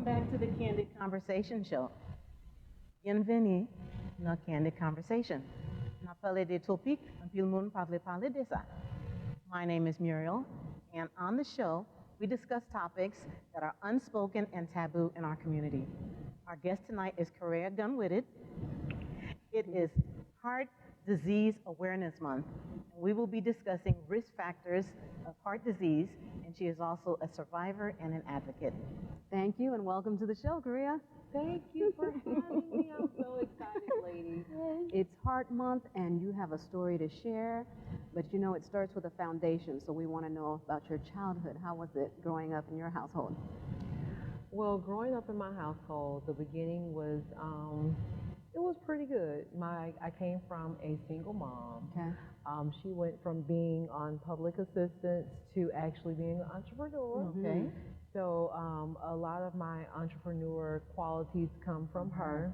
back to the Candid Conversation Show. Bienvenue na Candid Conversation. Na parle des topics dont tout le monde parle de ça. My name is Muriel, and on the show, we discuss topics that are unspoken and taboo in our community. Our guest tonight is Carea Gunn. It is Heart Disease Awareness Month. And we will be discussing risk factors of heart disease, and she is also a survivor and an advocate. Thank you, and welcome to the show, Carea. Thank you for having me. I'm so excited, ladies. It's Heart Month, and you have a story to share, but you know it starts with a foundation, so we want to know about your childhood. How was it growing up in your household? Well, growing up in my household, the beginning was, it was pretty good. I came from a single mom. Okay. She went from being on public assistance to actually being an entrepreneur. Okay. So a lot of my entrepreneur qualities come from her.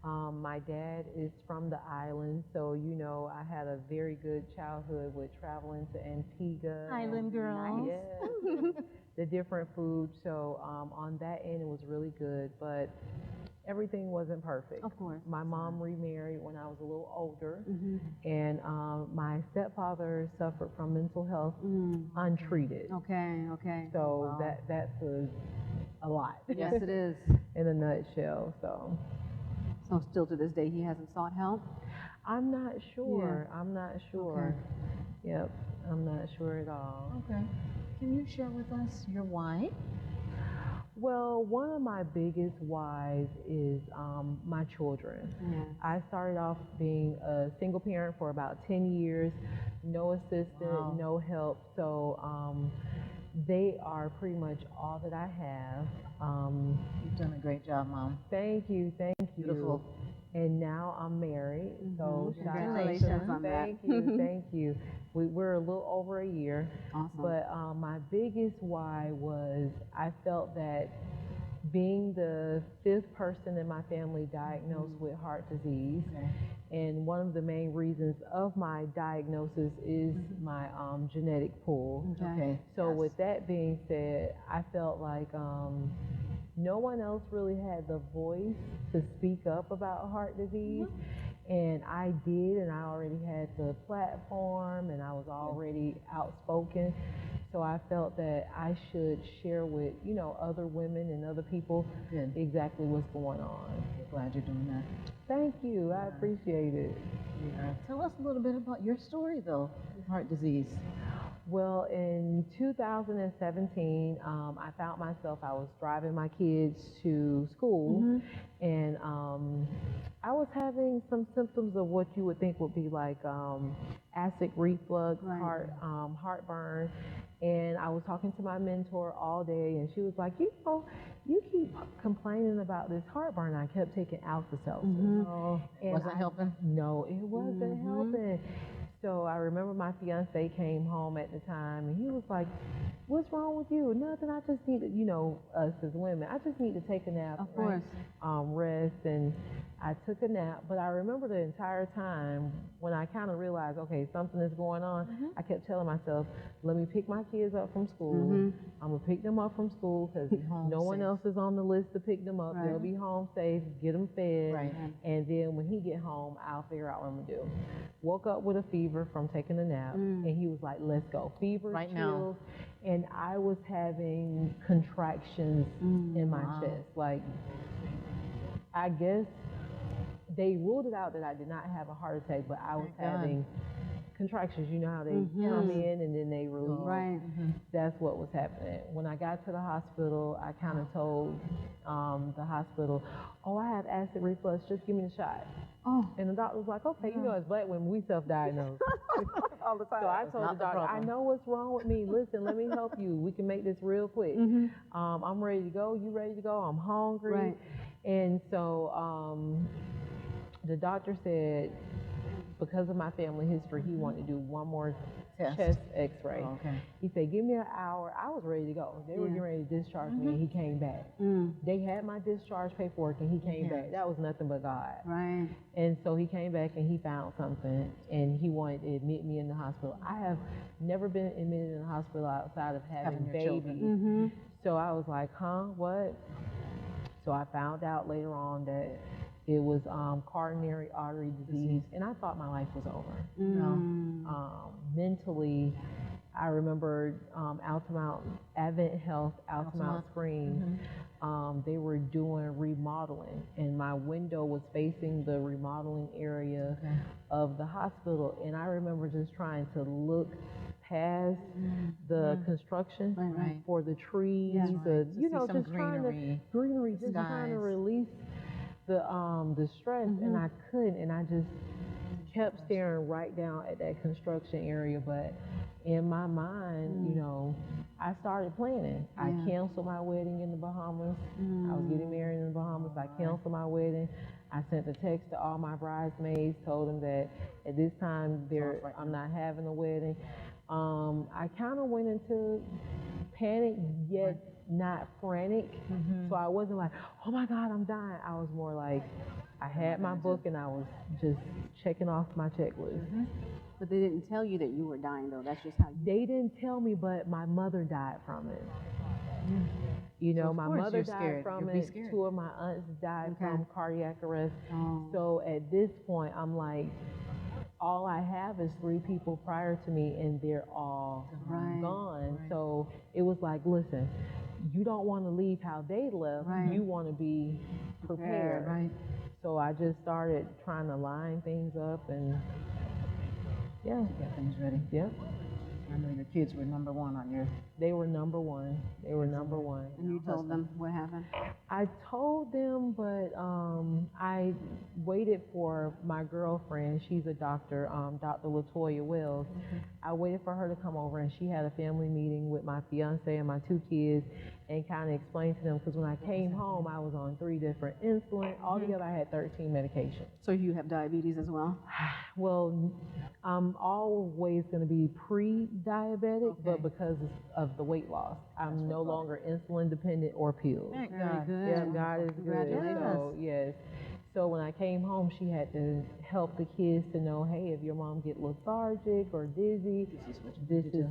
My dad is from the island, so you know I had a very good childhood with traveling to Antigua. Island girls. Yes, the different food. So on that end, it was really good, but everything wasn't perfect. Of course. My mom remarried when I was a little older, and my stepfather suffered from mental health untreated. Okay. So that's a lot. Yes, it is. In a nutshell. So still to this day, he hasn't sought help? I'm not sure. Yeah. I'm not sure. Okay. Yep, I'm not sure at all. Okay. Can you share with us your why? Well, one of my biggest whys is my children. Yeah. I started off being a single parent for about 10 years, no assistant, no help. So they are pretty much all that I have. You've done a great job, Mom. Thank you. Beautiful. And now I'm married. So Congratulations on that. Thank you. We're a little over a year. Awesome. But my biggest why was I felt that being the fifth person in my family diagnosed with heart disease, and one of the main reasons of my diagnosis is my genetic pool. Okay. So with that being said, I felt like no one else really had the voice to speak up about heart disease. And I did, and I already had the platform, and I was already outspoken. So I felt that I should share with, other women and other people exactly what's going on. We're glad you're doing that. Thank you. I appreciate it. Yeah. Tell us a little bit about your story, though, with heart disease. Well, in 2017, I found myself, I was driving my kids to school, and I was having some symptoms of what you would think would be like acid reflux, heartburn. And I was talking to my mentor all day, and she was like, you keep complaining about this heartburn. I kept taking Alka-Seltzer. Wasn't helping? No, it wasn't helping. So I remember my fiance came home at the time, and he was like, what's wrong with you? Nothing, I just need to, us as women, I just need to take a nap. Of course. Rest, and I took a nap. But I remember the entire time when I kind of realized, okay, something is going on, I kept telling myself, let me pick my kids up from school. I'm going to pick them up from school because no one else is on the list to pick them up. They'll be home safe, get them fed, and then when he get home, I'll figure out what I'm going to do. Woke up with a fever from taking a nap, and he was like, let's go. Fever, right chills, and I was having contractions in my chest. Like, I guess they ruled it out that I did not have a heart attack, but I was having contractions. You know how they come in and then they release. Right. That's what was happening. When I got to the hospital, I kind of told the hospital, I have acid reflux, just give me the shot. And the doctor was like, okay, as black women, we self-diagnose. All the time. So I told the doctor, I know what's wrong with me. Listen, let me help you. We can make this real quick. I'm ready to go. You ready to go? I'm hungry. Right. And so the doctor said, because of my family history, he wanted to do one more chest x-ray. He said, give me an hour. I was ready to go. They were getting ready to discharge me, and he came back. They had my discharge paperwork, and he came back. That was nothing but God. Right. And so he came back, and he found something, and he wanted to admit me in the hospital. I have never been admitted in the hospital outside of having babies. So I was like, huh, what? So I found out later on that it was coronary artery disease, and I thought my life was over. Mentally, I remember Altamount Advent Health, Altamount Springs. They were doing remodeling, and my window was facing the remodeling area of the hospital. And I remember just trying to look past the construction for the trees, you know, just trying to release the stress, and I couldn't, and I just kept staring right down at that construction area. But in my mind, you know, I started planning. I canceled my wedding in the Bahamas. I was getting married in the Bahamas. I canceled my wedding. I sent a text to all my bridesmaids, told them that at this time I'm not having a wedding. I kind of went into panic, yet not frantic. So I wasn't like, oh my God, I'm dying. I was more like, I had my book and I was just checking off my checklist. But they didn't tell you that you were dying, though. That's just how you... They didn't tell me, but my mother died from it. You know, my mother died from it. 2 of my aunts died from cardiac arrest. So at this point, I'm like, all I have is 3 people prior to me, and they're all gone. So it was like, listen, you don't want to leave how they left. You want to be prepared. So I just started trying to line things up, and get things ready. I know your kids were number one on your... They were number one. They were number one. And you told them what happened? I told them, but I waited for my girlfriend. She's a doctor, Dr. LaToya Wells. I waited for her to come over, and she had a family meeting with my fiance and my 2 kids, and kind of explained to them, because when I came home, I was on 3 different insulin. Altogether, I had 13 medications. So you have diabetes as well? Well, I'm always going to be pre-diabetic, but because of the weight loss, I'm no longer insulin dependent or pills. Thank Very God. good. Yeah, God is good. Congratulations. So, yes. So when I came home, she had to help the kids to know, hey, if your mom get lethargic or dizzy, this is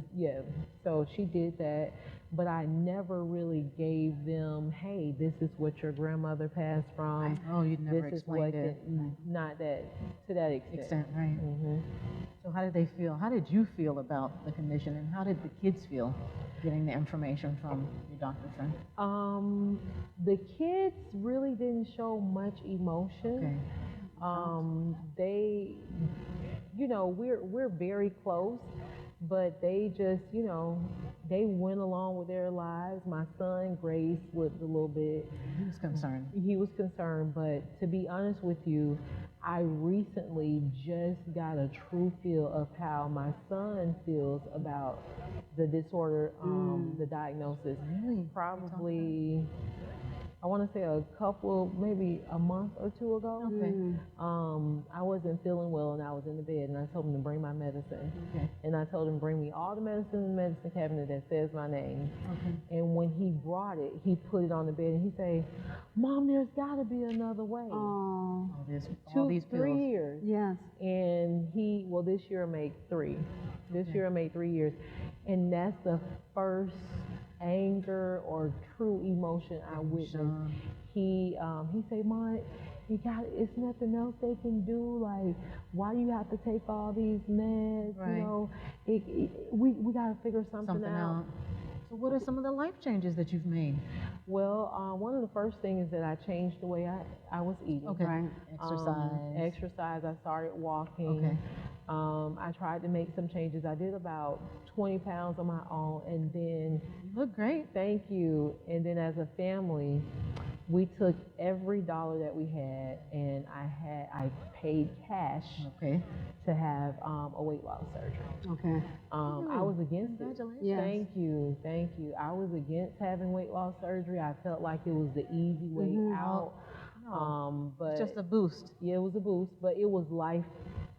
So she did that, but I never really gave them, hey, this is what your grandmother passed from. Oh, you never this explained is what it. Not that, to that extent. Right. So how did they feel? How did you feel about the condition, and how did the kids feel getting the information from your doctor friend? The kids really didn't show much emotion. They, you know, we're very close, but they just, you know, they went along with their lives. My son, Grace, slipped a little bit. He was concerned. He was concerned, but to be honest with you, I recently just got a true feel of how my son feels about the disorder, the diagnosis. Really? Probably, I want to say a couple, maybe a month or 2 ago. I wasn't feeling well, and I was in the bed, and I told him to bring my medicine. And I told him, bring me all the medicine in the medicine cabinet that says my name. And when he brought it, he put it on the bed, and he said, Mom, there's got to be another way. All these 3 pills. years. Yes. And this year make 3. This year I made 3 years. And that's the first anger or true emotion I witnessed. He said, Mom, it's nothing else they can do. Like, why do you have to take all these meds? You know, we got to figure something out. So what are some of the life changes that you've made? Well, one of the first things is that I changed the way I was eating. Exercise. I started walking. I tried to make some changes. I did about 20 pounds on my own, and then... You look great. Thank you. And then as a family, we took every dollar that we had, and I paid cash to have a weight loss surgery. I was against it. Yes. Thank you. I was against having weight loss surgery. I felt like it was the easy way out. But it's just a boost. Yeah, it was a boost, but it was life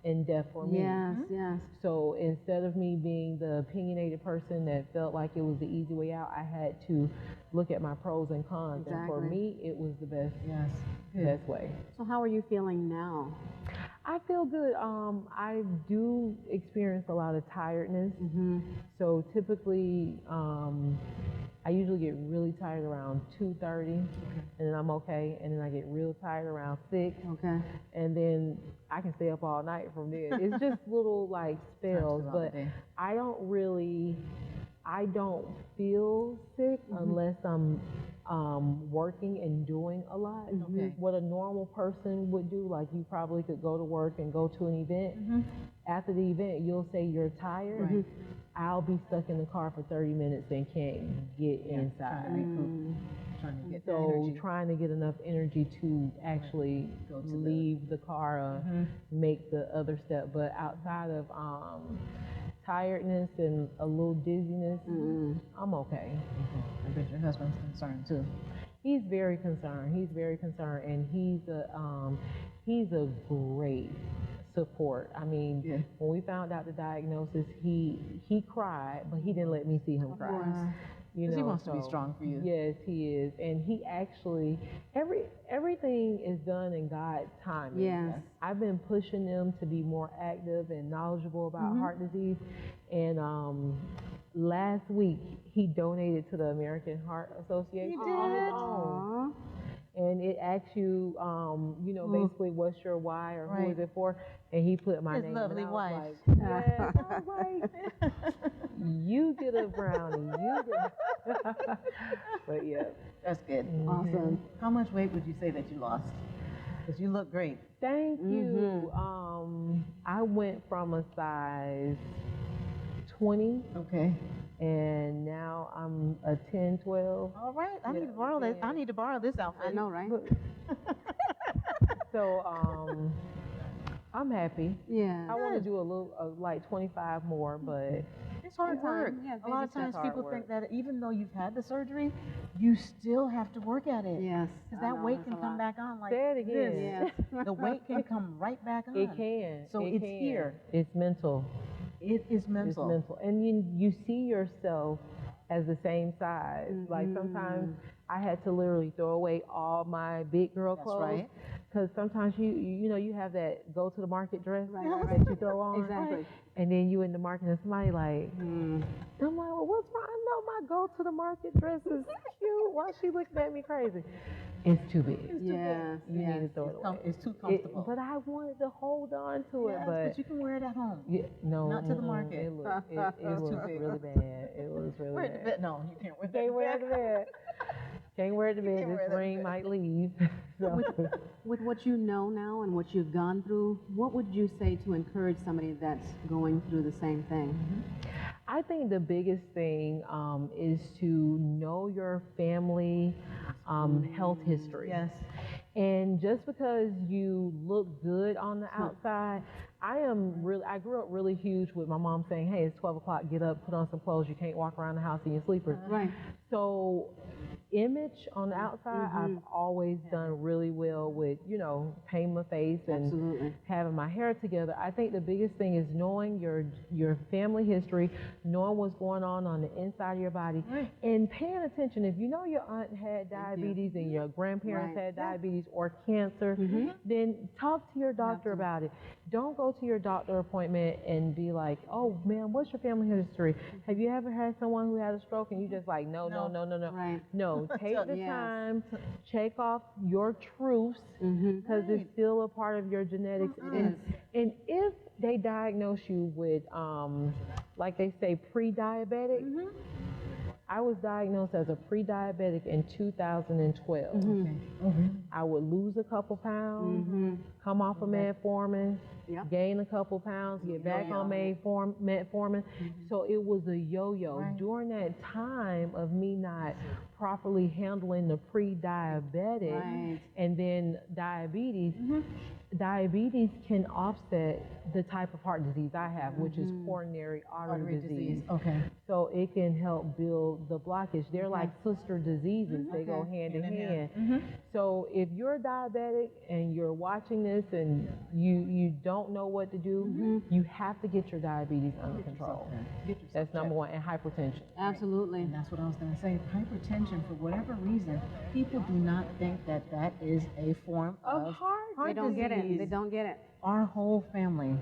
and death for me. Yes. So instead of me being the opinionated person that felt like it was the easy way out, I had to look at my pros and cons. And for me, it was the best way. So how are you feeling now? I feel good. I do experience a lot of tiredness. So typically, I usually get really tired around 2:30, and then I'm okay. And then I get real tired around 6. Okay. And then I can stay up all night from there. It's just little like spells, but I don't feel sick unless I'm working and doing a lot. What a normal person would do, like you probably could go to work and go to an event. After the event, you'll say you're tired. I'll be stuck in the car for 30 minutes and can't get inside. Trying to get Trying to get enough energy to actually leave the car or make the other step. But outside of tiredness and a little dizziness, I'm okay. I bet your husband's concerned too. He's very concerned. And he's a great support. I mean, when we found out the diagnosis, he cried, but he didn't let me see him cry. You know, he wants to be strong for you. Yes, he is, and he actually everything is done in God's timing. Yes. I've been pushing them to be more active and knowledgeable about heart disease, and last week he donated to the American Heart Association on his own. And it asks you, basically what's your why or who is it for, and he put my name. Lovely and I wife. Was like, yes. I was like, you get a brownie, but yeah, That's good. Awesome. How much weight would you say that you lost? Because you look great. Thank you. I went from a size 20. Okay. And now I'm a 10, 12. All right, I need to borrow this. I need to borrow this outfit. I know, right? So I'm happy. Yeah. I want to do a little, like 25 more, but It's hard work. Yeah, A lot of baby times steps. people Hard think work. that even though you've had the surgery, you still have to work at it. Yes. Because I that know, weight that's can a come lot. back on like Say it again. this. Yes. The weight can come right back on. it can. So It it's can. here. It's mental. It is mental. It's mental. And you see yourself as the same size. Like sometimes I had to literally throw away all my big girl That's clothes. right. Because sometimes you have that go to the market dress Right. that you throw on. Exactly. And then you in the market and somebody like, I'm like, well, what's wrong? I know my go to the market dress is cute. Why is she looking at me crazy? It's too big. Yes. You need to throw it away. It's too comfortable. But I wanted to hold on to it. Yes, But you can wear it at home. no, Not to the market. It looked really bad. It was really Wear it to bad. bed. No, you can't wear it. Can't wear it to bed. Can't wear it to bed. can't wear This it to ring bed. might leave. So. With what you know now and what you've gone through, what would you say to encourage somebody that's going through the same thing? I think the biggest thing is to know your family health history. Yes. And just because you look good on the outside, I grew up really huge with my mom saying, hey, it's 12 o'clock, get up, put on some clothes, you can't walk around the house in your sleepers. Right. So image on the outside, I've always done really well with, painting my face and Absolutely. having my hair together. I think the biggest thing is knowing your family history, knowing what's going on the inside of your body, and paying attention. If you know your aunt had diabetes and your grandparents had diabetes or cancer, then talk to your doctor about it. Don't go to your doctor appointment and be like, oh, man, what's your family history? Have you ever had someone who had a stroke and you just like, no. Right. No, take the Yes. time, check off your truths, because it's still a part of your genetics. And if they diagnose you with, like they say, pre-diabetic, I was diagnosed as a pre-diabetic in 2012. I would lose a couple pounds, come off of metformin, gain a couple pounds, get back on metformin. So it was a yo-yo. During that time of me not properly handling the pre-diabetic and then diabetes, diabetes can offset the type of heart disease I have, which is coronary artery disease. Okay. So it can help build the blockage. They're like sister diseases. They go hand in hand. So if you're diabetic and you're watching this and you don't know what to do, you have to get your diabetes under control. That's number one. And hypertension. Absolutely. And that's what I was going to say. Hypertension, for whatever reason, people do not think that that is a form of Heart They don't get it. They don't get it. Our whole family,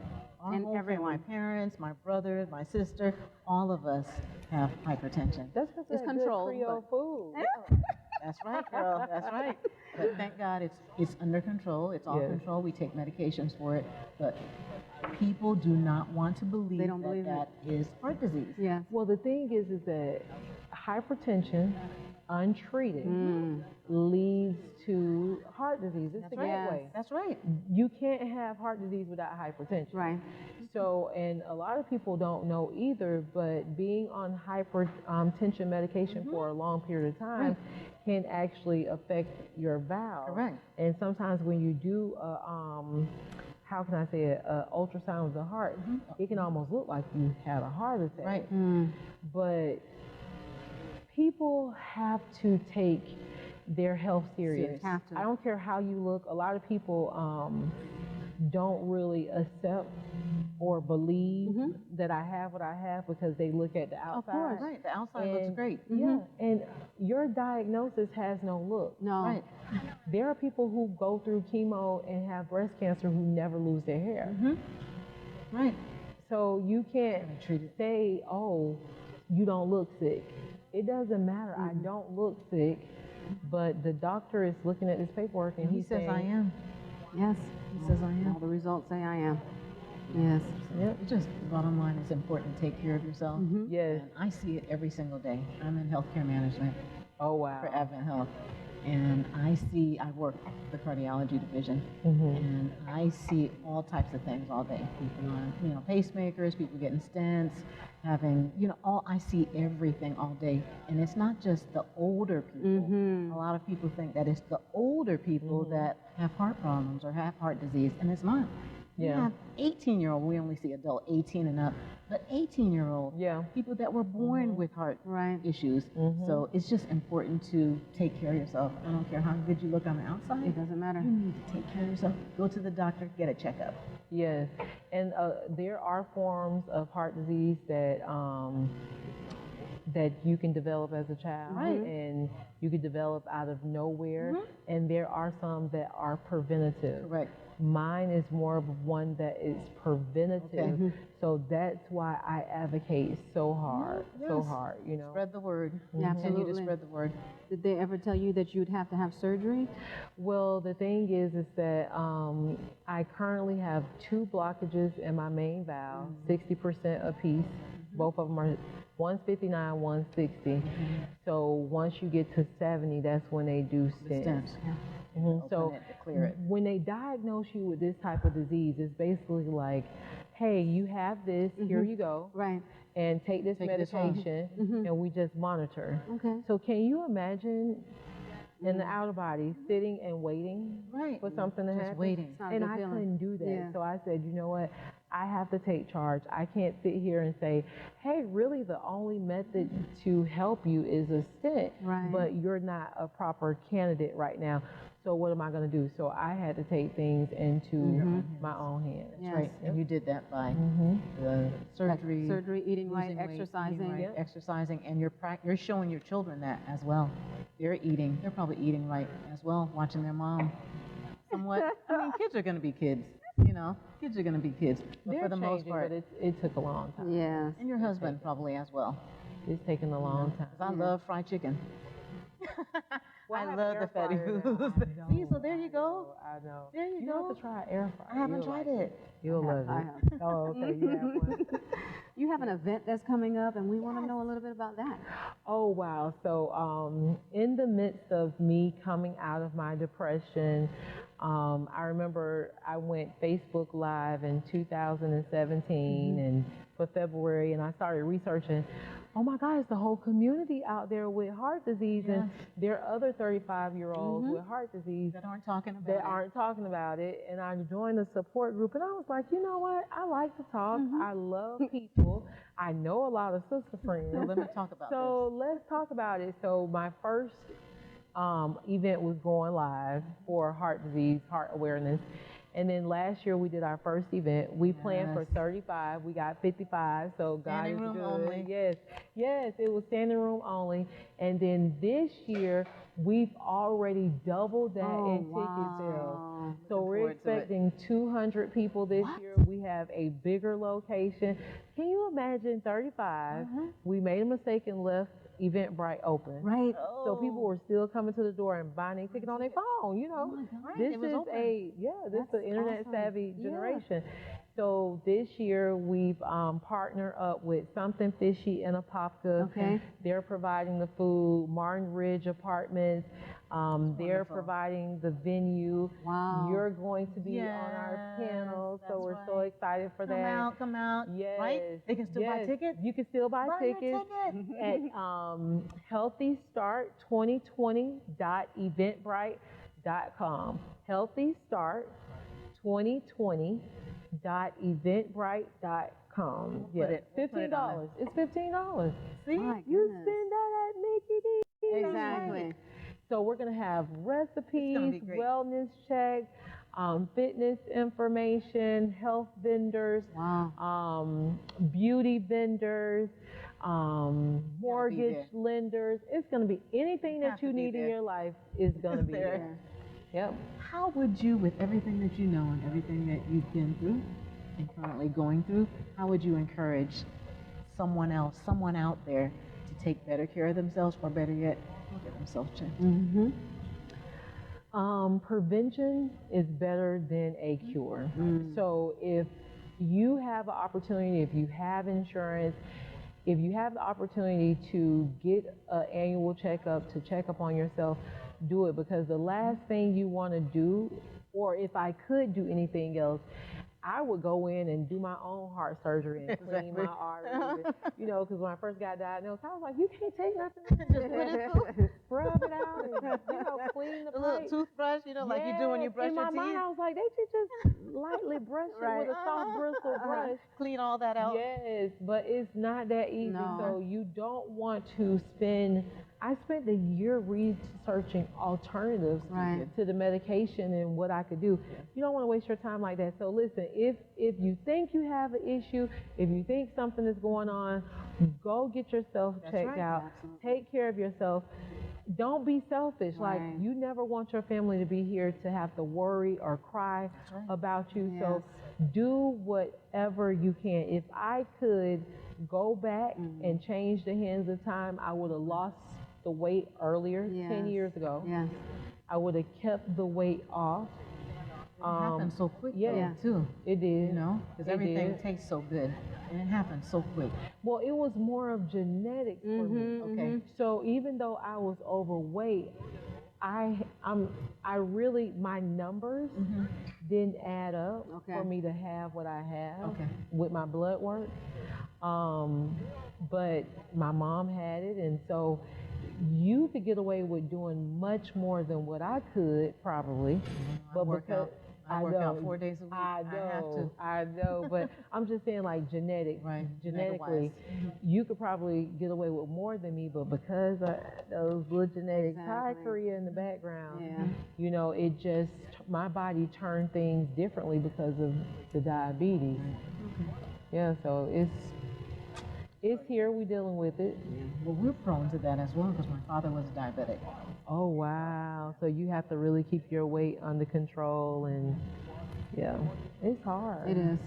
And everyone. my parents, my brother, my sister, all of us have hypertension. That's because It's it's controlled, Creole food. That's right, girl. That's right. But thank God it's under control. It's all Yes. control. We take medications for it. But people do not want to believe They don't believe that is heart disease. Yeah. Well, the thing is that hypertension, untreated, leads to heart disease. It's the right. gateway. That's right. You can't have heart disease without hypertension. Right. So, and a lot of people don't know either, but being on hypertension medication for a long period of time can actually affect your valve. Correct. And sometimes when you do how can I say it, ultrasound of the heart, it can almost look like you had a heart attack. Right. But people have to take their health serious. Have to. I don't care how you look. A lot of people don't really accept or believe that I have what I have because they look at the outside. Of course. Right. The outside looks great. Yeah, and your diagnosis has no look. No. Right. There are people who go through chemo and have breast cancer who never lose their hair. Right. So you can't say, oh, you don't look sick. It doesn't matter. I don't look sick, but the doctor is looking at this paperwork and He he's says saying, I am. Yes. He says I am. All the results say I am. Yes. Yep. It's just, bottom line, it's important to take care of yourself. Yes. And I see it every single day. I'm in healthcare management Oh, wow. for Advent Health. And I work the cardiology division, and I see all types of things all day. People on, pacemakers, people getting stents, having, I see everything all day. And it's not just the older people. A lot of people think that it's the older people that have heart problems or have heart disease, and it's not. You Yeah. have 18-year-old, we only see adult 18 and up, but 18-year-old, people that were born with heart issues. So it's just important to take care of yourself. I don't care how good you look on the outside. It doesn't matter. You need to take care of yourself. Go to the doctor, get a checkup. Yes. And there are forms of heart disease that that you can develop as a child, and you can develop out of nowhere. And there are some that are preventative. Correct. Mine is more of one that is preventative. So that's why I advocate so hard, Spread the word. Yeah, Continue to absolutely. spread the word. Did they ever tell you that you'd have to have surgery? Well, the thing is that I currently have 2 blockages in my main valve, 60% apiece. Both of them are, one's 59, one's 60. So once you get to 70, that's when they do stents. Stents. So Open it to clear it. when they diagnose you with this type of disease, it's basically like, hey, you have this, here you go. Right. And take this Take this home. medication, and we just monitor. Okay. So can you imagine in the outer body sitting and waiting for something to Just happen? waiting. It's not a And good I feeling. couldn't do that. Yeah. So I said, you know what? I have to take charge. I can't sit here and say, hey, really the only method to help you is a stent, Right. but you're not a proper candidate right now. So what am I going to do? So I had to take things into my own hands. Yes. Right. And you did that by the surgery, Surgery, eating right, losing weight, exercising. eating right, exercising, and you're showing your children that as well. They're probably eating right as well, watching their mom. Somewhat. I mean, kids are going to be kids. Kids are going to be kids. But They're for the most changing, part, but it took a long time. Yes. and your husband probably as well. It's taken a long time. 'Cause I love fried chicken. Well, I have love air the fatty fryer foods. now. See, so there you go. I know. There you You go. have to try air fryer. I haven't You'll tried like it. You'll love I it. have. Oh, okay. You have one. You have an event that's coming up, and we want to know a little bit about that. Oh, wow. So in the midst of me coming out of my depression, I remember I went Facebook Live in 2017 and for February, and I started researching, oh my God, it's the whole community out there with heart disease, and there are other 35-year-olds with heart disease That aren't talking about that it. aren't talking about it. And I joined a support group, and I was like, you know what? I like to talk. I love people. I know a lot of sister friends. So let me talk about So let's talk about it. So my first event was going live for heart disease, heart awareness. And then last year we did our first event. We planned for 35. We got 55. So God is Standing room good. only. Yes, it was standing room only. And then this year we've already doubled that in ticket sales. Wow. So we're forward to it. expecting 200 people this year. We have a bigger location. Can you imagine 35? We made a mistake and left Eventbrite open. Right. So people were still coming to the door and buying their ticket on their phone, you know. This It was is open. this is an internet savvy generation. So this year we've partnered up with Something Fishy in Apopka. Okay. They're providing the food. Martin Ridge Apartments, they're wonderful. providing the venue. Wow. You're going to be on our panel, so that's we're so right. excited for that. Come out. Yes. Right? They can still buy tickets? You can still buy Buy tickets your ticket. at healthystart2020.eventbrite.com. healthystart2020.eventbrite.com. Yeah, We'll put it on $15. It's $15. See? My You goodness. spend that at Mickey D's. Exactly. So we're going to have recipes, be great. wellness checks, fitness information, health vendors, Wow. beauty vendors, mortgage there. lenders. It's going to be anything have that to you be need in there. your life is going to be There. there. Yep. How would you, with everything that you know and everything that you've been through and currently going through, how would you encourage someone else, someone out there to take better care of themselves, or better yet, get themselves checked? Mm-hmm. Prevention is better than a cure. So if you have an opportunity, if you have insurance, if you have the opportunity to get an annual checkup, to check up on yourself, do it, because the last thing you want to do, or if I could do anything else, I would go in and do my own heart surgery and clean my arteries. You know, because when I first got diagnosed, I was like, you can't take nothing, just put it through, rub it out, and, clean the A little pipe. toothbrush, like you do when you brush in your my teeth. mind, I was like, they should just lightly brush it with a soft bristle brush. Clean all that out. Yes, but it's not that easy. No. So you don't want to spend. I spent a year researching alternatives Right. to the medication and what I could do. You don't want to waste your time like that. So listen, if you think you have an issue, if you think something is going on, go get yourself checked right. out. Absolutely. Take care of yourself. Don't be selfish. Like, Right. you never want your family to be here to have to worry or cry about you. So do whatever you can. If I could go back and change the hands of time, I would have lost the weight earlier, 10 years ago. Yes. I would have kept the weight off. It happened so quick, yeah. too. It did. Because It everything did. tastes so good, and it happened so quick. Well, it was more of genetics for me. Okay. So even though I was overweight, my numbers didn't add up for me to have what I have with my blood work. But my mom had it, and so you could get away with doing much more than what I could probably. But because I work out 4 days a week. I have to. know, but I'm just saying, like, genetically, Genetic-wise. you could probably get away with more than me, but because of those little genetics, hi, Exactly. Carea in the background, Yeah. it just, my body turned things differently because of the diabetes. Yeah, so it's here, we're dealing with it. Well, we're prone to that as well, because my father was diabetic. Oh, wow. So you have to really keep your weight under control, and yeah, it's hard. It is.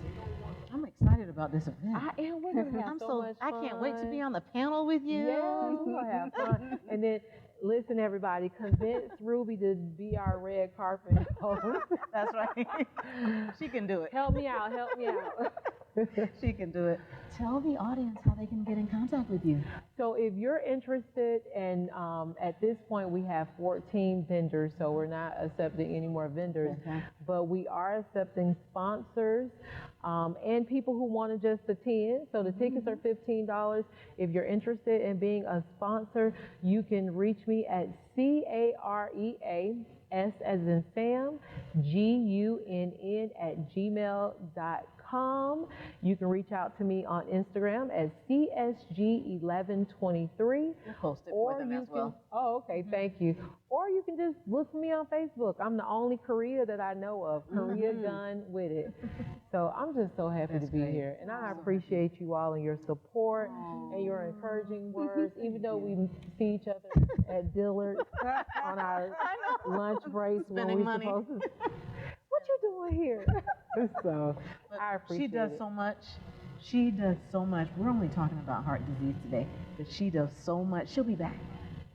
I'm excited about this event. I am. We're gonna have so much I fun. can't wait to be on the panel with you. Yeah, we're gonna have fun. And then, listen, everybody, convince Ruby to be our red carpet host. That's right. She can do it. Help me out. Help me out. She can do it. Tell the audience how they can get in contact with you. So if you're interested, and at this point we have 14 vendors, so we're not accepting any more vendors, but we are accepting sponsors and people who want to just attend. So the tickets are $15. If you're interested in being a sponsor, you can reach me at Carea, S as in Sam, GUNN @gmail.com. You can reach out to me on Instagram at CSG1123. We'll post it for them as well. Oh, okay, thank you. Or you can just look for me on Facebook. I'm the only Carea that I know of, Carea Gunn with it. So I'm just so happy to be here. And I appreciate you all and your support and your encouraging words, even though we see each other at Dillard's on our lunch breaks when Spending we're money. supposed to. you doing here? So I appreciate She does it. so much. She does so much. We're only talking about heart disease today, but she does so much. She'll be back.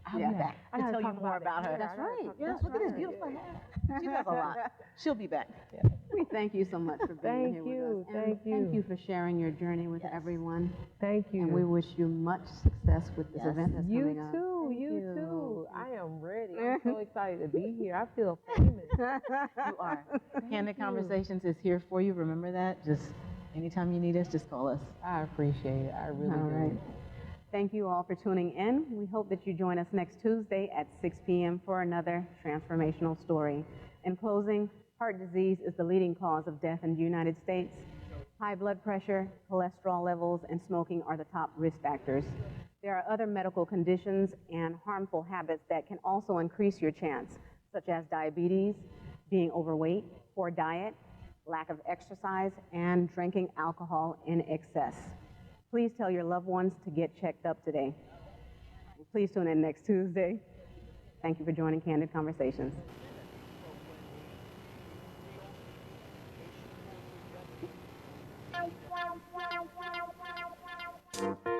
I'll Yeah. be back I to gotta tell you talk more about about her. it. That's right. Yes, That's look at this right. beautiful hair. She does a lot. She'll be back. We thank you so much for being Thank here you, with us. And thank thank you. you for sharing your journey with everyone. Thank you. And we wish you much success with this Yes. event that's You coming up. too, Thank you too. I am ready. I'm so excited to be here. I feel famous. You are. Candid Conversations is here for you. Remember that. Just anytime you need us, just call us. I appreciate it. I really All do. right. Thank you all for tuning in. We hope that you join us next Tuesday at 6 p.m. for another transformational story. In closing, heart disease is the leading cause of death in the United States. High blood pressure, cholesterol levels, and smoking are the top risk factors. There are other medical conditions and harmful habits that can also increase your chance, such as diabetes, being overweight, poor diet, lack of exercise, and drinking alcohol in excess. Please tell your loved ones to get checked up today. Please tune in next Tuesday. Thank you for joining Candid Conversations. Wow.